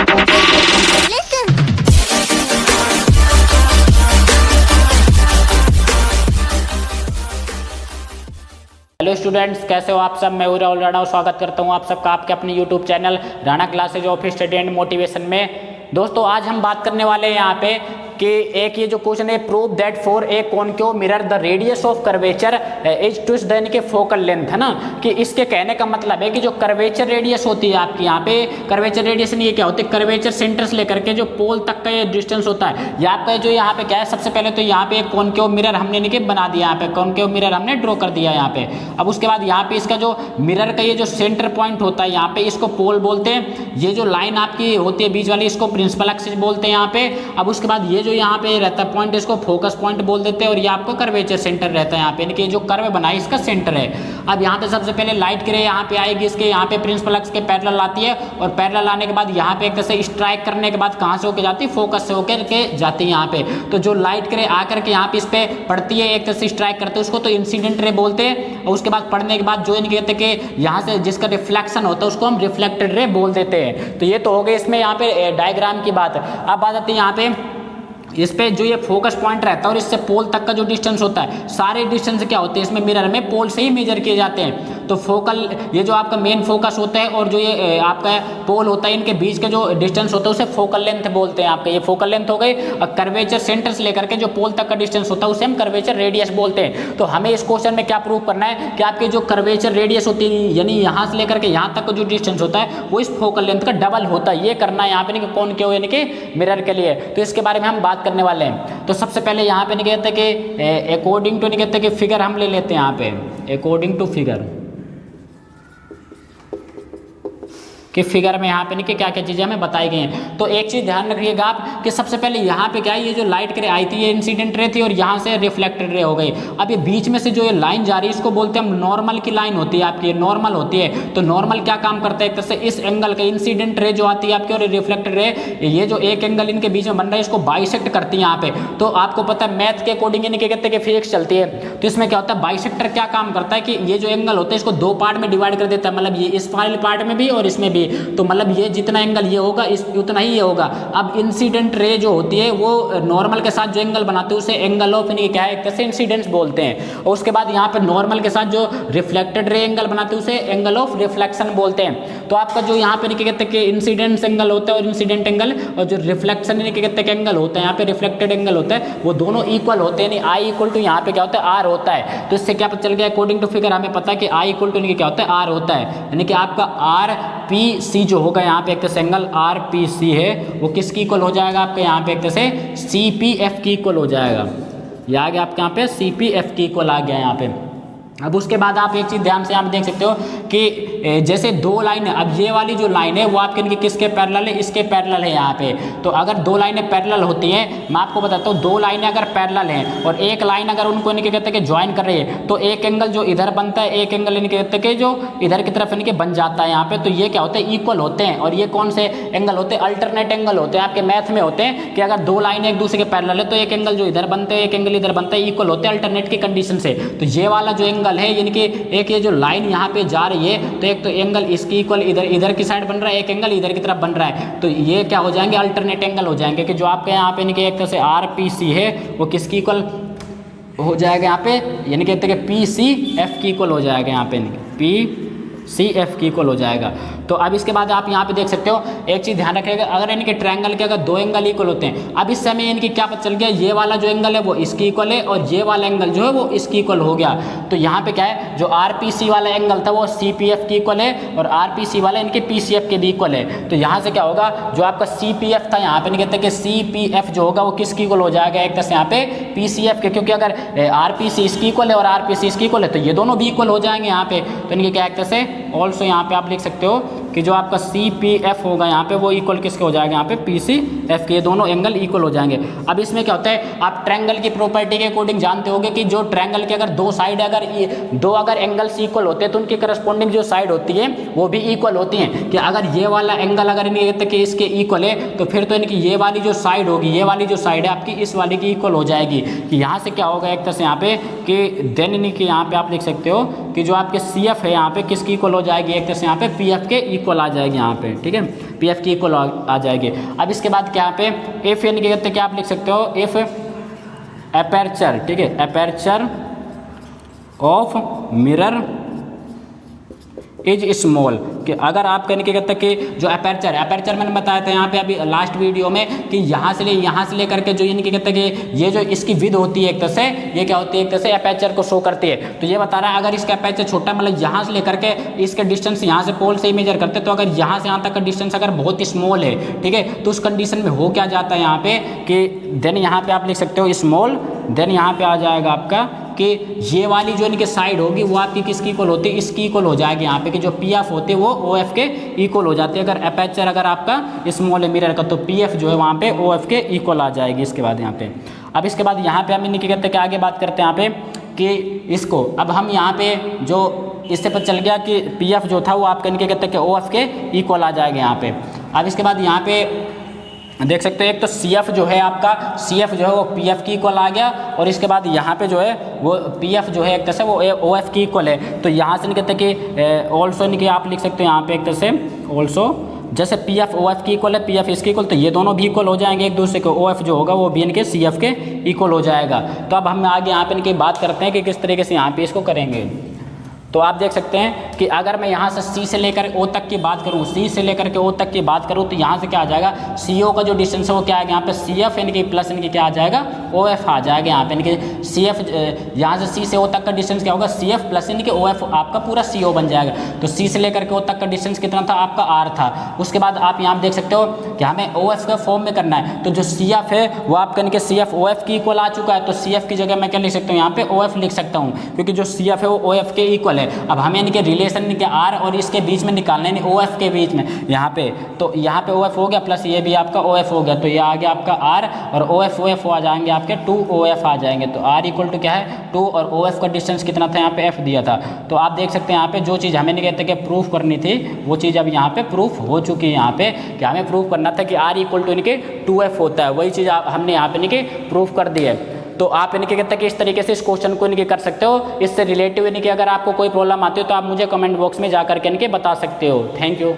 Hello students, कैसे हो आप सब। मैं राहुल राणा स्वागत करता हूं आप सबका आपके अपने YouTube channel Rana classes of study and motivation में। दोस्तों आज हम बात करने वाले हैं यहाँ पे कि एक ये जो क्वेश्चन है, prove that for a concave mirror the radius of curvature is twice than के फोकल लेंथ, है ना। कि इसके कहने का मतलब है कि जो कर्वेचर रेडियस होती है आपकी यहाँ पे, कर्वेचर रेडियस नहीं, ये क्या होती है, कर्वेचर सेंटर से लेकर के जो पोल तक का ये डिस्टेंस होता है। ये आपका जो यहाँ पे क्या है, सबसे पहले तो यहाँ पे एक कॉनकेव मिरर हमने इनके बना दिया, यहाँ पे कॉनकेव मिरर हमने ड्रॉ कर दिया यहाँ पे। अब उसके बाद यहाँ पे इसका जो मिरर का ये जो सेंटर पॉइंट होता है यहाँ पे, इसको पोल बोलते हैं। ये जो लाइन आपकी होती है बीच वाली, इसको प्रिंसिपल एक्सिस बोलते हैं यहाँ पे। अब उसके बाद ये जो यहाँ पे रहता है पॉइंट, इसको फोकस पॉइंट बोल देते हैं। और ये आपका कर्वेचर सेंटर रहता है यहाँ पे, इनके जो कर्व बना है इसका सेंटर है। अब यहाँ पे सबसे पहले लाइट की रे यहाँ पे आएगी, इसके यहाँ पे प्रिंसिपल एक्सिस के पैरेलल आती है। और पैरेलल आने के बाद यहाँ पे एक तरह से स्ट्राइक करने के बाद कहाँ से होकर जाती है, फोकस से होकर के जाती है यहाँ पे। तो जो लाइट की रे आकर के यहाँ पे इस पे पड़ती है, एक तरह से स्ट्राइक करते हैं, उसको तो इंसिडेंट रे बोलते हैं। और उसके बाद पढ़ने के बाद जो इनके कहते हैं कि यहाँ से जिसका रिफ्लेक्शन होता है उसको हम रिफ्लेक्टेड रे बोल देते हैं। तो ये तो हो गई इसमें यहाँ पे डायग्राम की बात। अब बात आती है यहाँ पे इस पे जो ये फोकस पॉइंट रहता है और इससे पोल तक का जो डिस्टेंस होता है, सारे डिस्टेंस क्या होते हैं इसमें मिरर में पोल से ही मेजर किए जाते हैं। तो फोकल ये जो आपका मेन फोकस होता है और जो ये आपका पोल होता है, इनके बीच का जो डिस्टेंस होता है उसे फोकल लेंथ बोलते हैं आपका। ये फोकल लेंथ हो गई। और कर्वेचर सेंटर से लेकर के जो पोल तक का डिस्टेंस होता है उसे हम कर्वेचर रेडियस बोलते हैं। तो हमें इस क्वेश्चन में क्या प्रूव करना है कि आपके जो कर्वेचर रेडियस होती है, यानी यहाँ से लेकर के यहाँ तक का जो डिस्टेंस होता है वो इस फोकल लेंथ का डबल होता है। ये करना है यहाँ पे कौनकेव यानी कि मिरर के लिए। तो इसके बारे में हम बात करने वाले हैं। तो सबसे पहले यहाँ पे नहीं कहते कि अकॉर्डिंग टू, नहीं कहते कि फिगर हम ले लेते हैं यहाँ पे, अकॉर्डिंग टू फिगर कि फिगर में यहाँ पे नहीं कि क्या क्या चीज़ें हमें बताई गई हैं। तो एक चीज़ ध्यान रखिएगा आप कि सबसे पहले यहाँ पे क्या है, ये जो लाइट की रे आई थी ये इंसिडेंट रे थी और यहाँ से रिफ्लेक्टेड रे हो गई। अब ये बीच में से जो ये लाइन जा रही है इसको बोलते हैं हम नॉर्मल की लाइन होती है आपकी, नॉर्मल होती है। तो नॉर्मल क्या काम करता है, एक तरह से इस एंगल का इंसिडेंट रे जो आती है आपकी और रिफ्लेक्टेड रे, ये जो एक एंगल इनके बीच में बन रहा है इसको बाइसेक्ट करती है यहाँ पे। तो आपको पता है मैथ के अकॉर्डिंग इनके कहते हैं कि फिजिक्स चलती है। तो इसमें क्या होता है, बाइसेक्टर क्या काम करता है कि ये जो एंगल होता है इसको दो पार्ट में डिवाइड कर देता है, मतलब ये इस वाले पार्ट में भी और इसमें भी। तो मतलब जितना एंगल ये होगा इस उतना ही ये होगा। अब इंसिडेंट रे जो होती है वो नॉर्मल के साथ जो एंगल बनाते हैं उसे एंगल ऑफ क्या है, एक तरह से इंसिडेंस बोलते हैं। और उसके बाद यहाँ पे नॉर्मल के साथ जो रिफ्लेक्टेड रे एंगल बनाते हैं उसे एंगल ऑफ रिफ्लेक्शन बोलते हैं। तो आपका जो यहाँ पे क्या कहते हैं कि इंसिडेंस एंगल होता है और इंसिडेंट एंगल, और जो रिफ्लेक्शन क्या कहते हैं एंगल होता है यहाँ पे रिफ्लेक्टेड एंगल होता है, वो दोनों इक्वल होते हैं। यानी आई इक्वल टू यहाँ पे क्या होता है, आर होता है। तो इससे क्या पता चल गया, अकॉर्डिंग टू फिगर हमें पता है कि आई इक्वल टू क्या होता है, आर होता है। यानी कि आपका आर पी सी जो होगा यहाँ पे एक तरह से एंगल आर पी सी है वो किसकी इक्वल हो जाएगा आपके यहाँ पे, एक तरह से सी पी एफ की इक्वल हो जाएगा। ये आ गया आपके यहाँ पे सी पी एफ की इक्वल आ गया यहाँ पे। अब उसके बाद आप एक चीज़ ध्यान से यहाँ देख सकते हो कि जैसे दो लाइन है, अब ये वाली जो लाइन है वो आपके किसके पैरेलल है, इसके पैरेलल है यहाँ पे। तो अगर दो लाइनें पैरेलल होती हैं, मैं आपको बताता हूँ, दो लाइनें अगर पैरेलल हैं और एक लाइन अगर उनको इनके कहते हैं कि ज्वाइन कर रही है, तो एक एंगल जो इधर बनता है, एक एंगल इनके कहते हैं कि जो इधर की तरफ इनके बन जाता है यहाँ पे। तो ये क्या होते हैं, इक्वल होते हैं। और ये कौन से एंगल होते हैं, अल्टरनेट एंगल होते हैं। आपके मैथ में होते हैं कि अगर दो लाइनें एक दूसरे के पैरेलल है तो एक एंगल जो इधर बनते हैं एक एंगल इधर बनता है, इक्वल होते हैं अल्टरनेट की कंडीशन से। तो ये वाला जो एंगल है, यानी कि एक ये जो लाइन यहाँ पे जा रही है, तो एक तो एंगल इसकी इक्वल इधर की साइड बन रहा है, एक एंगल इधर की तरफ बन रहा है। तो ये क्या हो जाएंगे, अल्टरनेट एंगल हो जाएंगे। कि जो आपके यहाँ पे इनके एक तरह से आर पी सी है वो किसकी इक्वल हो जाएगा यहाँ पे, यानी कहते हैं कि पी सी एफ की इक्वल हो जाएगा यहाँ पे, पी सी एफ की इक्वल हो जाएगा। तो अब इसके बाद आप यहाँ पे देख सकते हो, एक चीज़ ध्यान रखिएगा, अगर इनके ट्रायंगल के अगर दो एंगल इक्वल होते हैं, अब इस समय इनकी क्या पता चल गया, ये वाला जो एंगल है वो इसकी इक्वल है और ये वाला एंगल जो है वो इसकी इक्वल हो गया। तो यहाँ पे क्या है, जो आर पी सी वाला एंगल था वो सी पी एफ की इक्वल है और आर पी सी वाला इनके पी सी एफ के भी इक्वल है। तो यहाँ से क्या होगा, जो आपका सी पी एफ था यहाँ पे नहीं कहते कि सी पी एफ जो होगा वो किसकी इक्वल हो जाएगा, एक तरह से यहाँ पे पी सी एफ के। क्योंकि अगर आर पी सी इसकी इक्वल है और आर पी सी इसकी इक्वल है तो ये दोनों भी इक्वल हो जाएंगे यहाँ पे। तो इनके क्या एक तरह से ऑल्सो यहाँ पे आप लिख सकते हो कि जो आपका सी पी एफ होगा यहाँ पे वो इक्वल किसके हो जाएगा, यहाँ पे पी सी एफ के, दोनों एंगल इक्वल हो जाएंगे। अब इसमें क्या होता है, आप ट्रायंगल की प्रॉपर्टी के अकॉर्डिंग जानते होंगे कि जो ट्रायंगल के अगर दो साइड अगर एंगल्स इक्वल होते हैं तो उनकी करस्पॉन्डिंग जो साइड होती है वो भी इक्वल होती हैं। कि अगर ये वाला एंगल अगर इनके कहते कि इसके इक्वल है तो फिर तो इनकी ये वाली जो साइड होगी, ये वाली जो साइड है आपकी इस वाली की इक्वल हो जाएगी। कि यहाँ से क्या होगा, एक तरह से यहाँ पे कि देन इनकी यहाँ पे आप लिख सकते हो कि जो आपके सी एफ है यहाँ पे किसकी इक्वल हो जाएगी, एक तरह से यहाँ पे पी एफ के इक्वल आ जाएगी यहाँ पे, ठीक है, पी एफ की इक्वल आ जाएगी। अब इसके बाद क्या यहाँ पे एफ यानी क्या कहते हैं, क्या आप लिख सकते हो, एफ एपर्चर, ठीक है, aperture of mirror is small, कि अगर आप कहने के कहते हैं कि जो अपर्चर मैंने बताया था यहाँ पे अभी लास्ट वीडियो में कि यहाँ से लेकर के जो यानी कि कहते हैं कि ये जो इसकी विड्थ होती है एक तरह से, ये क्या होती है, एक तरह से अपर्चर को शो करती है। तो ये बता रहा है अगर इसका अपर्चर छोटा, मतलब यहाँ से लेकर के इसके डिस्टेंस यहाँ से पोल से ही मेजर करते हैं, तो अगर यहाँ से यहाँ तक का डिस्टेंस अगर बहुत स्मॉल है, ठीक है, तो उस कंडीशन में हो क्या जाता है यहाँ पे कि देन यहाँ पे आप लिख सकते हो स्मॉल, देन यहाँ पे आ जाएगा आपका कि ये वाली जो इनकी साइड होगी वो आपकी किसकी इक्वल होती है, इसकी इक्वल हो जाएगी यहाँ पे, कि जो पी एफ होते हैं वो ओ एफ के इक्वल हो जाती है। अगर अपर्चर अगर आपका स्मॉल है मिरर का, तो पी एफ जो है वहाँ पे ओ एफ के इक्वल आ जाएगी। इसके बाद यहाँ पे अब इसके बाद यहाँ पे हम इनकी कहते हैं कि आगे बात करते हैं यहाँ पे कि इसको अब हम यहाँ पे जो इससे पता चल गया कि पी एफ जो था वो आपका इनके कहते हैं कि ओ एफ के इक्वल आ जाएगा यहाँ पे। अब इसके बाद यहाँ पे देख सकते हैं एक तो सी एफ जो है आपका, सी एफ जो है वो पी एफ की इक्वल आ गया, और इसके बाद यहाँ पे जो है वो पी एफ जो है एक तरह से वो ओ एफ की इक्वल है। तो यहाँ से नहीं कहते कि ऑल्सो नहीं कि आप लिख सकते हो यहाँ पे एक तरह से ऑल्सो, जैसे पी एफ ओ एफ की इक्वल है, पी एफ इसकी इक्वल, तो ये दोनों भी इक्वल हो जाएंगे एक दूसरे को, ओ एफ जो होगा वो भी इनके सी एफ के इक्वल हो जाएगा। तो अब हम आगे यहाँ पे इनकी बात करते हैं कि किस तरीके से यहाँ पे इसको करेंगे। तो आप देख सकते हैं कि अगर मैं यहाँ से सी से लेकर ओ तक की बात करूँ, सी से लेकर के ओ तक की बात करूँ, तो यहाँ से क्या आ जाएगा, सी ओ का जो डिस्टेंस है वो क्या आएगा यहाँ पे सी एफ यानी कि प्लस इनकी क्या आ जाएगा, ओ एफ आ जाएगा यहाँ पे, इनकी सी एफ यहाँ से सी से ओ तक का डिस्टेंस क्या होगा, सी एफ प्लस इनके ओ एफ आपका पूरा सी ओ बन जाएगा। तो सी से लेकर के ओ तक का डिस्टेंस कितना था आपका आर था। उसके बाद आप यहाँ देख सकते हो कि हमें ओ एफ का फॉर्म में करना है, तो जो सी एफ है वो आपका इनके सी एफ ओ एफ की इक्वल आ चुका है, तो सी एफ की जगह मैं क्या लिख सकता हूँ यहाँ पे ओ एफ लिख सकता हूँ, क्योंकि जो सी एफ है वो ओ एफ के इक्वल है। अब हमें इनके रिलेशन के आर और इसके बीच में निकालना है, ओ एफ के बीच में यहाँ पे, तो यहाँ पे ओ एफ हो गया प्लस ये भी आपका ओ एफ हो गया, तो ये आ गया आपका आर और ओ एफ आ जाएंगे आपके 2 ओ एफ आ जाएंगे। तो आर इक्वल टू क्या है 2, और ओ एफ का डिस्टेंस कितना था यहाँ पे एफ दिया था। तो आप देख सकते हैं यहाँ पे जो चीज़ हमें नहीं कहते कि प्रूफ करनी थी वो चीज़ अब यहाँ पे प्रूफ हो चुकी है। यहाँ पे कि हमें प्रूफ करना था कि आर इक्वल टू इनके 2f होता है, वही चीज़ हमने यहाँ पे इनके प्रूफ कर दी है। तो आप इनके कहते हैं कि इस तरीके से इस क्वेश्चन को इनके कर सकते हो। इससे रिलेटिव इनके अगर आपको कोई प्रॉब्लम आती हो तो आप मुझे कमेंट बॉक्स में जा करके इनके बता सकते हो। Thank you.